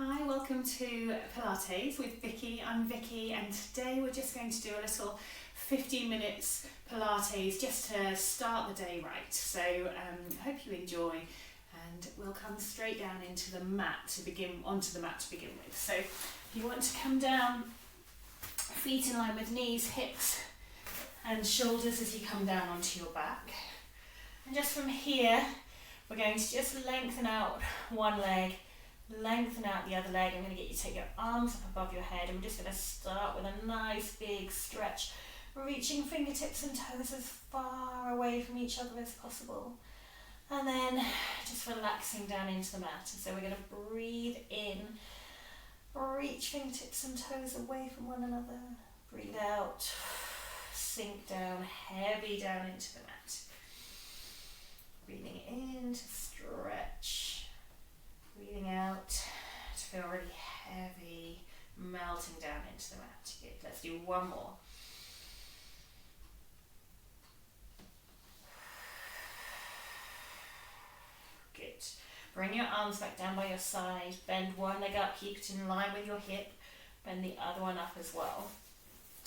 Hi, welcome to Pilates with Vicky. I'm Vicky and today we're just going to do a little 15 minutes Pilates just to start the day right. So I hope you enjoy and we'll come straight down onto the mat to begin with. So if you want to come down, feet in line with knees, hips and shoulders as you come down onto your back. And just from here, we're going to just lengthen out one leg, lengthen out the other leg. I'm going to get you to take your arms up above your head and we're just going to start with a nice big stretch, reaching fingertips and toes as far away from each other as possible. And then just relaxing down into the mat. And so we're going to breathe in, reach fingertips and toes away from one another. Breathe out, sink down, heavy down into the mat. Breathing in to stretch. Breathing out to feel really heavy, melting down into the mat. Good. Let's do one more. Good. Bring your arms back down by your side. Bend one leg up, keep it in line with your hip. Bend the other one up as well.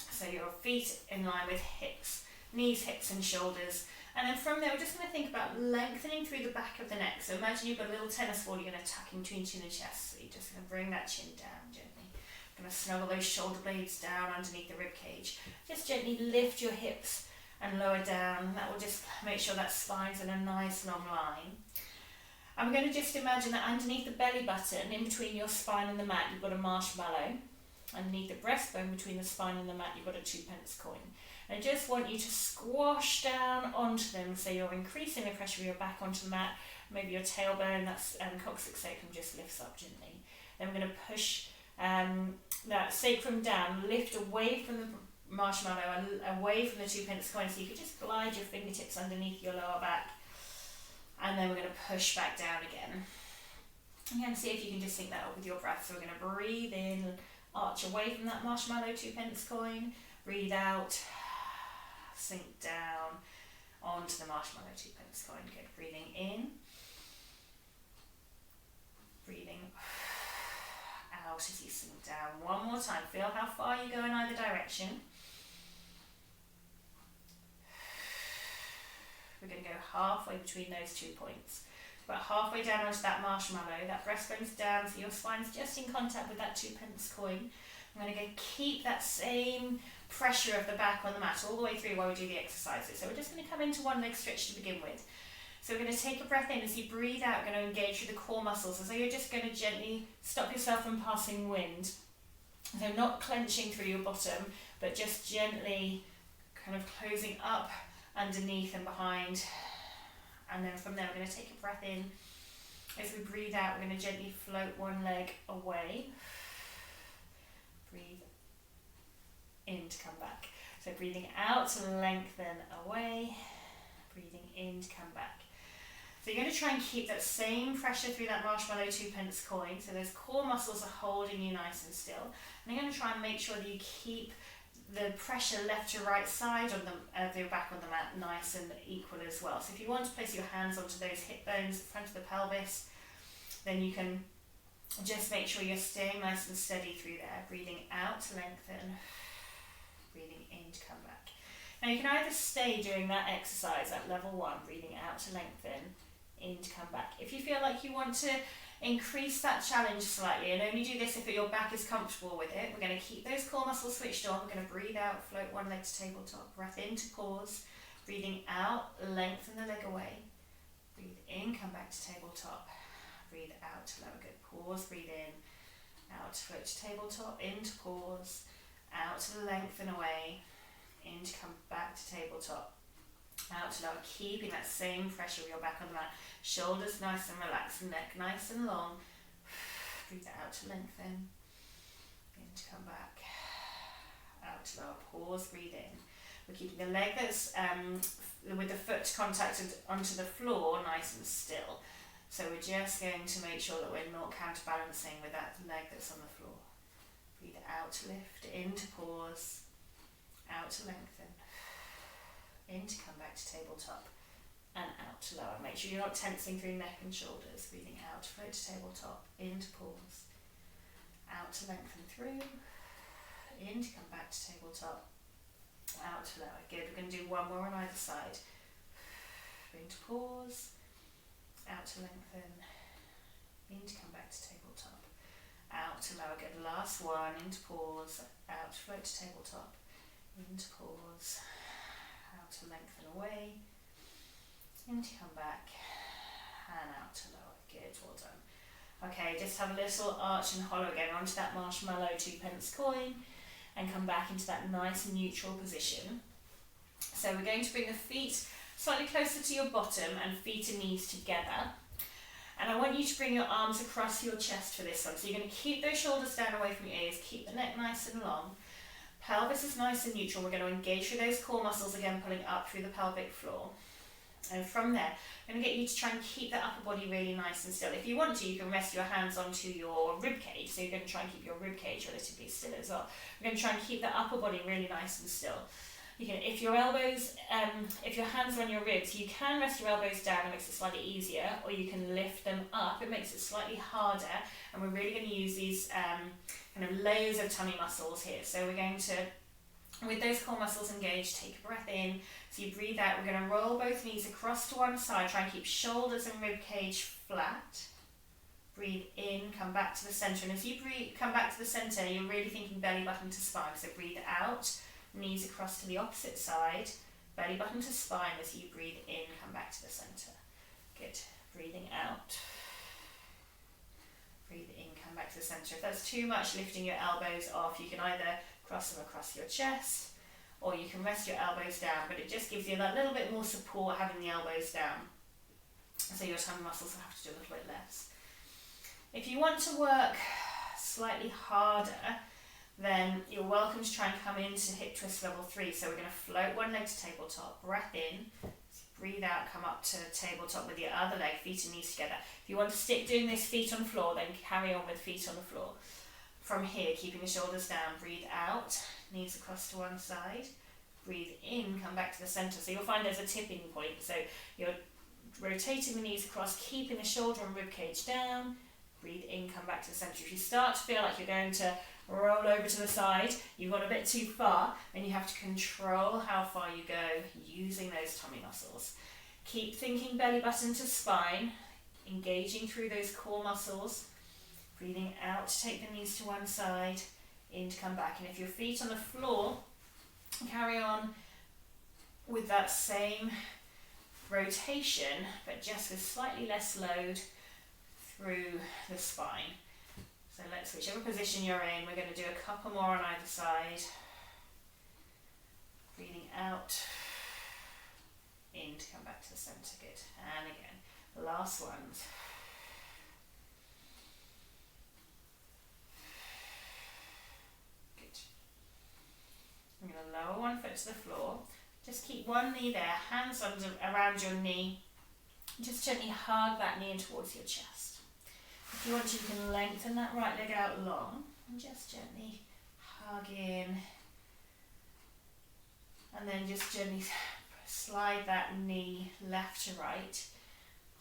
So your feet in line with hips, knees, hips and shoulders. And then from there, we're just going to think about lengthening through the back of the neck. So imagine you've got a little tennis ball you're going to tuck in between chin and chest. So you're just going to bring that chin down gently. Going to snuggle those shoulder blades down underneath the rib cage. Just gently lift your hips and lower down. That will just make sure that spine's in a nice long line. And we're going to just imagine that underneath the belly button, in between your spine and the mat, you've got a marshmallow. Underneath the breastbone, between the spine and the mat, you've got a 2p coin. I just want you to squash down onto them so you're increasing the pressure of your back onto the mat. Maybe your tailbone, that's coccyx sacrum, just lifts up gently. Then we're going to push that sacrum down, lift away from the marshmallow and away from the 2p coin. So you could just glide your fingertips underneath your lower back. And then we're going to push back down again. Again, see if you can just sync that up with your breath. So we're going to breathe in, arch away from that marshmallow 2p coin. Breathe out. Sink down onto the marshmallow 2p coin. Good. Breathing in. Breathing out as you sink down. One more time. Feel how far you go in either direction. We're going to go halfway between those 2 points. About halfway down onto that marshmallow. That breastbone's down so your spine's just in contact with that 2p coin. I'm going to keep that same pressure of the back on the mat all the way through while we do the exercises. So we're just going to come into one leg stretch to begin with. So we're going to take a breath in. As you breathe out, going to engage through the core muscles. So you're just going to gently stop yourself from passing wind. So not clenching through your bottom, but just gently kind of closing up underneath and behind. And then from there, we're going to take a breath in. As we breathe out, we're going to gently float one leg away. Breathe in to come back. So breathing out to lengthen away, breathing in to come back. So you're going to try and keep that same pressure through that marshmallow 2p coin. So those core muscles are holding you nice and still. And you're going to try and make sure that you keep the pressure left to right side of your back on the mat nice and equal as well. So if you want to place your hands onto those hip bones, the front of the pelvis, then you can just make sure you're staying nice and steady through there. Breathing out to lengthen, breathing in to come back. Now you can either stay doing that exercise at level 1, breathing out to lengthen, in to come back. If you feel like you want to increase that challenge slightly, and only do this if your back is comfortable with it, we're going to keep those core muscles switched on. We're going to breathe out, float one leg to tabletop, breath in to pause, breathing out, lengthen the leg away, breathe in, come back to tabletop, breathe out to lower, good, pause, breathe in, out to float to tabletop, in to pause, out to lengthen away, in to come back to tabletop, out to lower, keeping that same pressure of your back on the mat, shoulders nice and relaxed, neck nice and long, breathe out to lengthen, in to come back, out to lower, pause, breathe in. We're keeping the leg that's with the foot contacted onto the floor nice and still. So we're just going to make sure that we're not counterbalancing with that leg that's on the floor. Breathe out to lift, in to pause, out to lengthen, in to come back to tabletop, and out to lower. Make sure you're not tensing through neck and shoulders. Breathing out to float to tabletop, in to pause, out to lengthen through, in to come back to tabletop, out to lower. Good, we're going to do one more on either side. In to pause, out to lengthen, in to come back to tabletop, out to lower. Good, last one, in to pause, out to float to tabletop, in to pause, out to lengthen away, in to come back, and out to lower. Good, well done. Okay, just have a little arch and hollow again onto that marshmallow 2p coin and come back into that nice neutral position. So we're going to bring the feet slightly closer to your bottom and feet and knees together. And I want you to bring your arms across your chest for this one. So you're going to keep those shoulders down away from your ears, keep the neck nice and long. Pelvis is nice and neutral. We're going to engage through those core muscles again, pulling up through the pelvic floor. And from there, I'm going to get you to try and keep that upper body really nice and still. If you want to, you can rest your hands onto your rib cage. So you're going to try and keep your rib cage relatively still as well. We're going to try and keep that upper body really nice and still. You can, if your elbows, if your hands are on your ribs, you can rest your elbows down. It makes it slightly easier, or you can lift them up. It makes it slightly harder, and we're really going to use these kind of layers of tummy muscles here. So we're going to, with those core muscles engaged, take a breath in. So you breathe out. We're going to roll both knees across to one side. Try and keep shoulders and rib cage flat. Breathe in, come back to the center. And as you breathe, come back to the center, you're really thinking belly button to spine. So breathe out, knees across to the opposite side, belly button to spine. As you breathe in, come back to the center. Good. Breathing out. Breathe in, come back to the center. If that's too much, lifting your elbows off, you can either cross them across your chest, or you can rest your elbows down, but it just gives you that little bit more support having the elbows down. So your tummy muscles will have to do a little bit less. If you want to work slightly harder, then you're welcome to try and come into hip twist level 3. So we're going to float one leg to tabletop, breath in, breathe out, come up to tabletop with your other leg, feet and knees together. If you want to stick doing this feet on the floor, then carry on with feet on the floor. From here, keeping the shoulders down, breathe out, knees across to one side, breathe in, come back to the center. So you'll find there's a tipping point. So you're rotating the knees across, keeping the shoulder and rib cage down, breathe in, come back to the center. If you start to feel like you're going to roll over to the side, you've gone a bit too far, then you have to control how far you go using those tummy muscles. Keep thinking belly button to spine, engaging through those core muscles, breathing out to take the knees to one side, in to come back. And if your feet on the floor, carry on with that same rotation, but just with slightly less load through the spine. So let's, whichever position you're in, we're going to do a couple more on either side. Breathing out, in to come back to the center. Good. And again, the last ones. Good. I'm going to lower one foot to the floor. Just keep one knee there, hands under, around your knee. Just gently hug that knee in towards your chest. If you want to, you can lengthen that right leg out long and just gently hug in. And then just gently slide that knee left to right.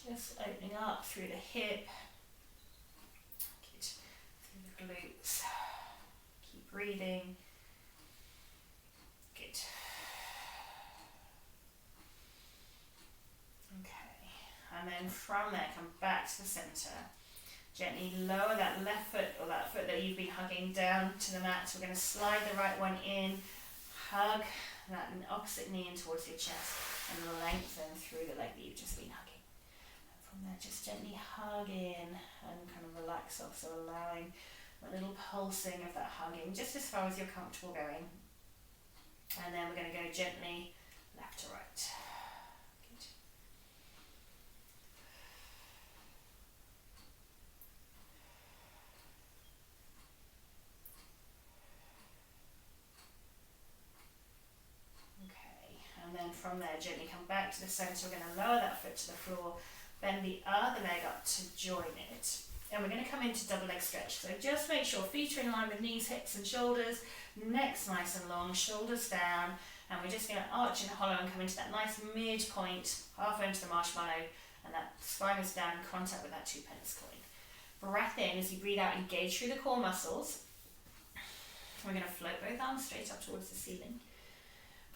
Just opening up through the hip. Good. Through the glutes. Keep breathing. Good. Okay. And then from there, come back to the center. Gently lower that left foot, or that foot that you've been hugging, down to the mat. So we're going to slide the right one in, hug that opposite knee in towards your chest, and lengthen through the leg that you've just been hugging. And from there, just gently hug in and kind of relax off, so allowing a little pulsing of that hugging, just as far as you're comfortable going. And then we're going to go gently left to right. And then from there, gently come back to the center. We're going to lower that foot to the floor, bend the other leg up to join it. And we're going to come into double leg stretch. So just make sure feet are in line with knees, hips and shoulders, neck's nice and long, shoulders down. And we're just going to arch and hollow and come into that nice midpoint, halfway into the marshmallow, and that spine is down in contact with that 2p coin. Breath in as you breathe out, engage through the core muscles. We're going to float both arms straight up towards the ceiling.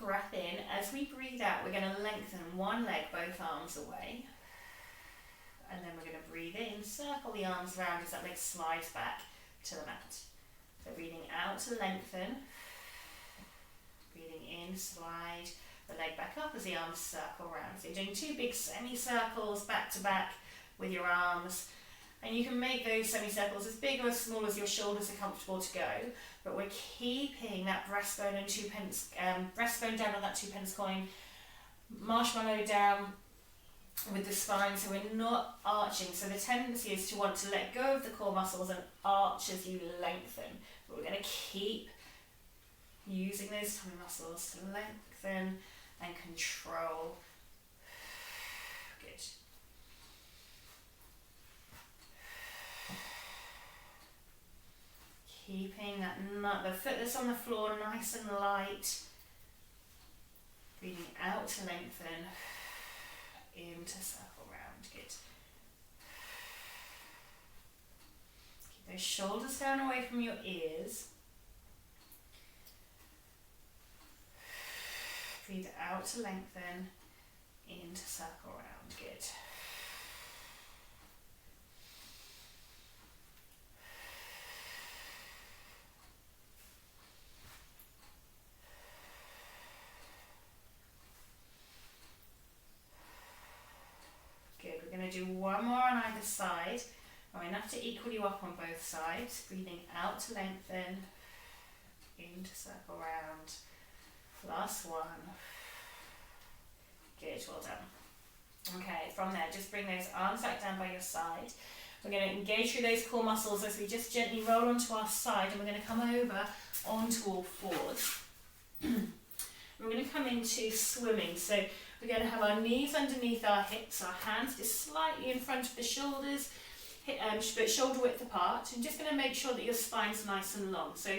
Breath in. As we breathe out, we're going to lengthen one leg, both arms away. And then we're going to breathe in, circle the arms around as that leg slides back to the mat. So breathing out to lengthen. Breathing in, slide the leg back up as the arms circle around. So you're doing two big semicircles back to back with your arms. And you can make those semicircles as big or as small as your shoulders are comfortable to go. But we're keeping that breastbone and breastbone down on that 2 pence coin, marshmallow down with the spine, so we're not arching. So the tendency is to want to let go of the core muscles and arch as you lengthen. But we're going to keep using those tummy muscles to lengthen and control. Good. Keeping the foot that's on the floor nice and light. Breathing out to lengthen. In to circle round. Good. Keep those shoulders down away from your ears. Breathe out to lengthen. In to circle round. Good. We're going to do one more on either side. I'm enough to equal you up on both sides. Breathing out to lengthen. In to circle round. Last one. Good, well done. Okay, from there, just bring those arms back down by your side. We're going to engage through those core muscles as we just gently roll onto our side, and we're going to come over onto all fours. We're going to come into swimming. So we're going to have our knees underneath our hips, our hands just slightly in front of the shoulders, but shoulder width apart. And just going to make sure that your spine's nice and long. So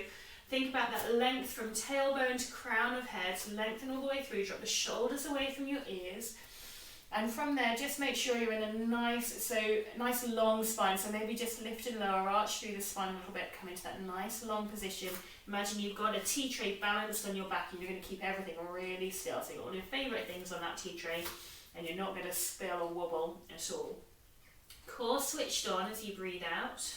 think about that length from tailbone to crown of head, so lengthen all the way through, drop the shoulders away from your ears. And from there, just make sure you're in a nice long spine. So maybe just lift and lower, arch through the spine a little bit, come into that nice long position. Imagine you've got a tea tray balanced on your back and you're going to keep everything really still. So you've got all your favourite things on that tea tray and you're not going to spill or wobble at all. Core switched on as you breathe out.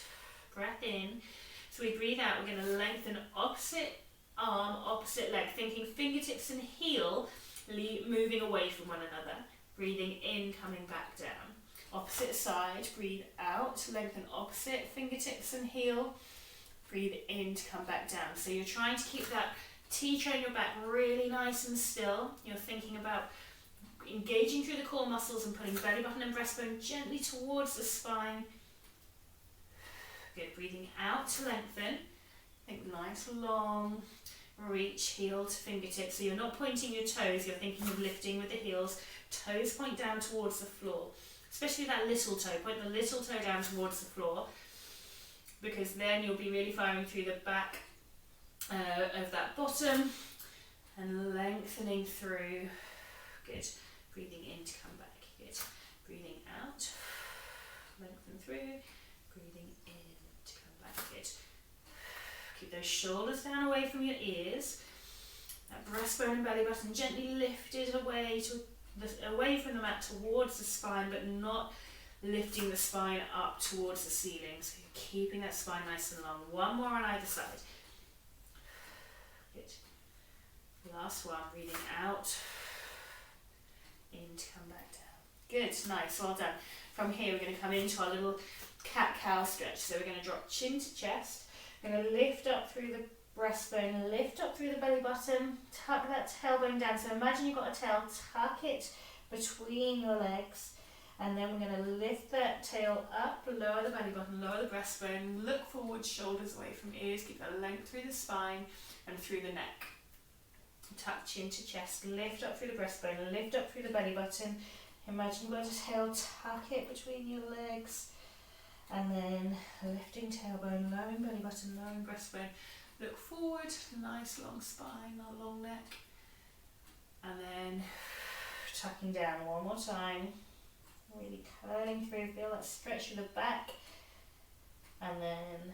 Breath in. So we breathe out, we're going to lengthen opposite arm, opposite leg, thinking fingertips and heel moving away from one another. Breathing in, coming back down. Opposite side, breathe out, lengthen opposite fingertips and heel. Breathe in to come back down. So you're trying to keep that tea tray on your back really nice and still. You're thinking about engaging through the core muscles and putting belly button and breastbone gently towards the spine. Good, breathing out to lengthen. Think nice long reach, heel to fingertips. So you're not pointing your toes, you're thinking of lifting with the heels. Toes point down towards the floor, especially that little toe. Point the little toe down towards the floor, because then you'll be really firing through the back of that bottom and lengthening through. Good. Breathing in to come back. Good. Breathing out, lengthen through. Breathing in to come back. Good. Keep those shoulders down away from your ears. That breastbone and belly button gently lifted away from the mat towards the spine, but not lifting the spine up towards the ceiling. So you're keeping that spine nice and long. One more on either side. Good. Last one, breathing out. In to come back down. Good, nice, well done. From here, we're going to come into our little cat-cow stretch. So we're going to drop chin to chest. We're going to lift up through the breastbone, lift up through the belly button, tuck that tailbone down. So imagine you've got a tail, tuck it between your legs, and then we're going to lift that tail up, lower the belly button, lower the breastbone, look forward, shoulders away from ears, keep that length through the spine and through the neck. Tuck chin to chest, lift up through the breastbone, lift up through the belly button. Imagine you've got a tail, tuck it between your legs, and then lifting tailbone, lowering belly button, lowering breastbone. Look forward, nice long spine, a long neck, and then tucking down one more time, really curling through, feel that stretch through the back And then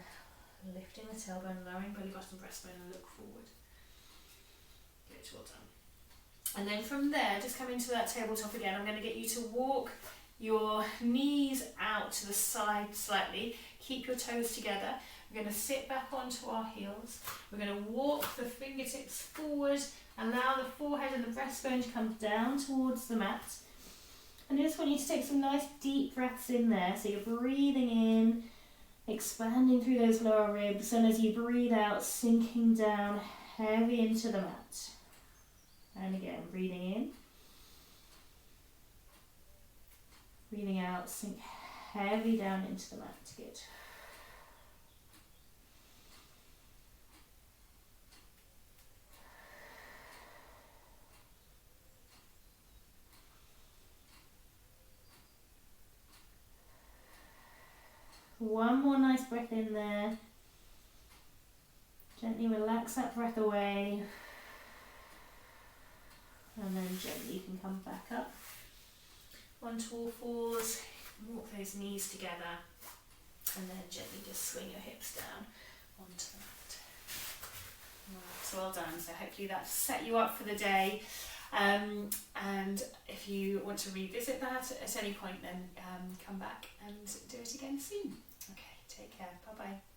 lifting the tailbone, lowering belly button, breastbone, and look forward. Good, well done. And then from there, just come into that tabletop again. I'm going to get you to walk your knees out to the side slightly. Keep your toes together. We're going to sit back onto our heels. We're going to walk the fingertips forward. Allow the forehead and the breastbone to come down towards the mat. And I just want you to take some nice deep breaths in there. So you're breathing in, expanding through those lower ribs, and as you breathe out, sinking down heavy into the mat. And again, breathing in. Breathing out, sink heavy down into the mat. Good. One more nice breath in there. Gently relax that breath away. And then gently you can come back up. Onto all fours. Walk those knees together. And then gently just swing your hips down onto the mat. Right, so well done. So hopefully that's set you up for the day. And if you want to revisit that at any point, then come back and do it again soon. Okay, take care. Bye bye.